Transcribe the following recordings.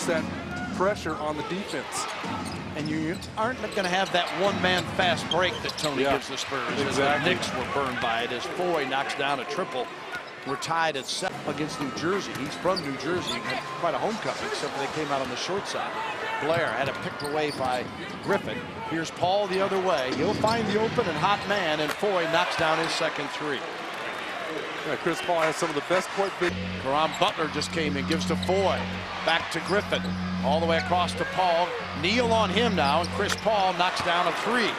puts that pressure on the defense. And you aren't going to have that one-man fast break that Tony gives the Spurs. Exactly. As the Knicks were burned by it, as Foy knocks down a triple. We're tied at 7 against New Jersey. He's from New Jersey. Had quite a homecoming, except for they came out on the short side. Blair had it picked away by Griffin. Here's Paul the other way. He'll find the open and hot man, and Foy knocks down his second three. Yeah, Chris Paul has some of the best point. Caron Butler just came in, gives to Foy. Back to Griffin. All the way across to Paul. Kneel on him now, and Chris Paul knocks down a three.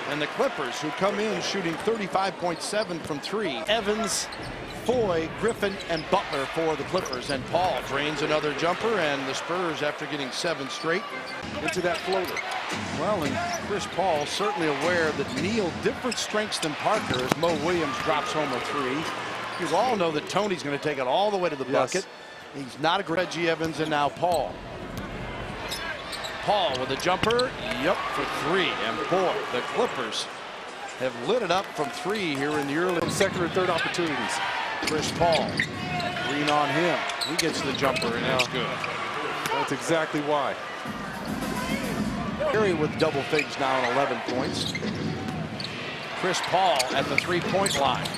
And the Clippers, who come in shooting 35.7 from three. Evans, Foy, Griffin, and Butler for the Clippers. And Paul drains another jumper, and the Spurs, after getting 7 straight, into that floater. Well, and Chris Paul certainly aware that Neal different strengths than Parker as Mo Williams drops home a three. You all know that Tony's going to take it all the way to the bucket. He's not a Reggie Evans, and now Paul. Paul with a jumper, for three. And boy, the Clippers have lit it up from three here in the early second or third opportunities. Chris Paul, Green on him. He gets the jumper, and that's good. That's exactly why. Gary with double figs now on 11 points. Chris Paul at the three-point line.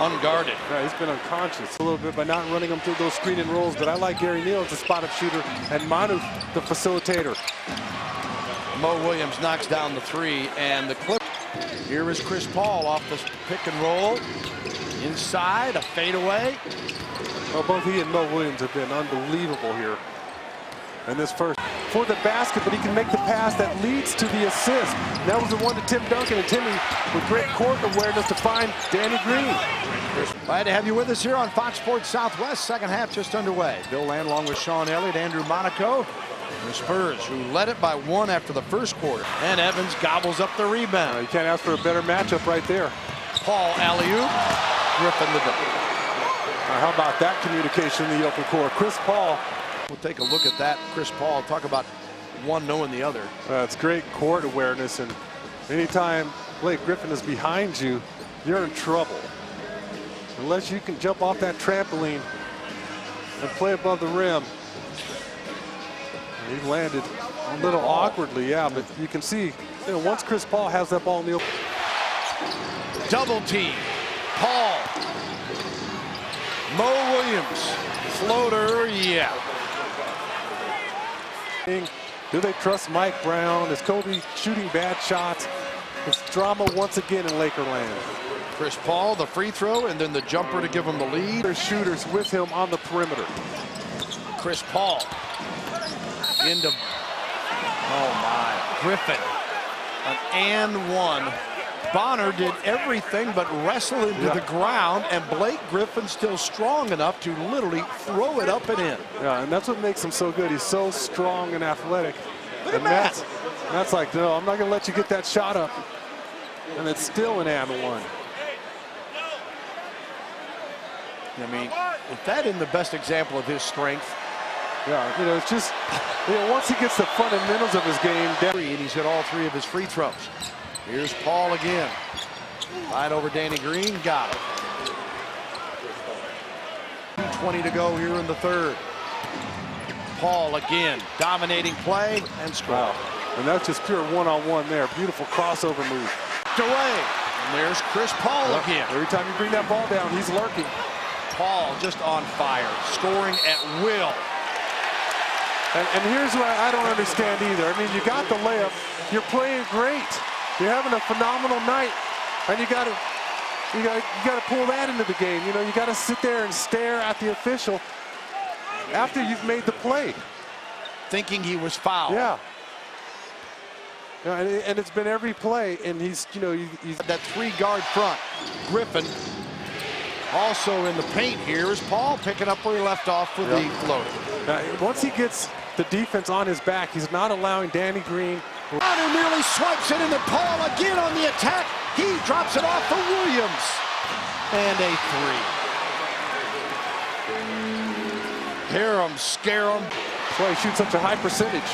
Unguarded. Yeah, he's been unconscious a little bit by not running him through those screen and rolls, but I like Gary Neal as a spot-up shooter and Manu the facilitator. Mo Williams knocks down the three, and the Clip. Here is Chris Paul off the pick and roll. Inside, a fadeaway. Well, both he and Mo Williams have been unbelievable here. And this first for the basket, but he can make the pass that leads to the assist. That was the one to Tim Duncan, and Timmy with great court awareness to find Danny Green. Glad to have you with us here on Fox Sports Southwest. Second half just underway. Bill Land along with Sean Elliott, Andrew Monaco. The Spurs, who led it by 1 after the first quarter. And Evans gobbles up the rebound. You can't ask for a better matchup right there. Paul alley-oop. Griffin the dunk. How about that communication in the open court? Chris Paul. We'll take a look at that. Chris Paul, talk about one knowing the other. It's great court awareness, and anytime Blake Griffin is behind you, you're in trouble. Unless you can jump off that trampoline and play above the rim. And he landed a little awkwardly, but you can see, once Chris Paul has that ball in the open. Double team. Paul. Mo Williams. Floater, Do they trust Mike Brown? Is Kobe shooting bad shots? It's drama once again in Lakerland. Chris Paul, the free throw, and then the jumper to give him the lead. There's shooters with him on the perimeter. Chris Paul into, Griffin. An and one. Bonner did everything but wrestle into the ground, and Blake Griffin still strong enough to literally throw it up and in. Yeah, and that's what makes him so good. He's so strong and athletic. Look at that. That's like, no, I'm not going to let you get that shot up. And it's still an and one. I mean, if that isn't the best example of his strength. Yeah, it's just, once he gets the fundamentals of his game down. And he's hit all 3 of his free throws. Here's Paul again. Right over Danny Green, got it. 20 to go here in the third. Paul again, dominating play and score. Wow. And that's just pure one-on-one there. Beautiful crossover move. Away. And there's Chris Paul again. Every time you bring that ball down, he's lurking. Paul just on fire, scoring at will. And here's what I don't understand either. I mean, you got the layup. You're playing great. You're having a phenomenal night, and you got to pull that into the game. You got to sit there and stare at the official after you've made the play, thinking he was fouled. Yeah, and it's been every play, and he's that 3-guard front. Griffin also in the paint here is Paul picking up where he left off for the floater. Once he gets the defense on his back, he's not allowing Danny Green. Bonner nearly swipes it into Paul again on the attack. He drops it off for Williams. And a 3. Hear him, scare him. That's why he shoots such a high percentage.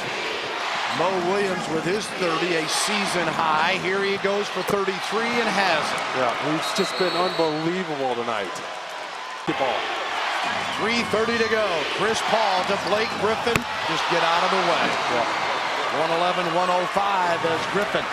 Mo Williams with his 30, a season high. Here he goes for 33 and has it. Yeah, he's just been unbelievable tonight. Good ball. 3:30 to go. Chris Paul to Blake Griffin. Just get out of the way. 111-105 as Griffin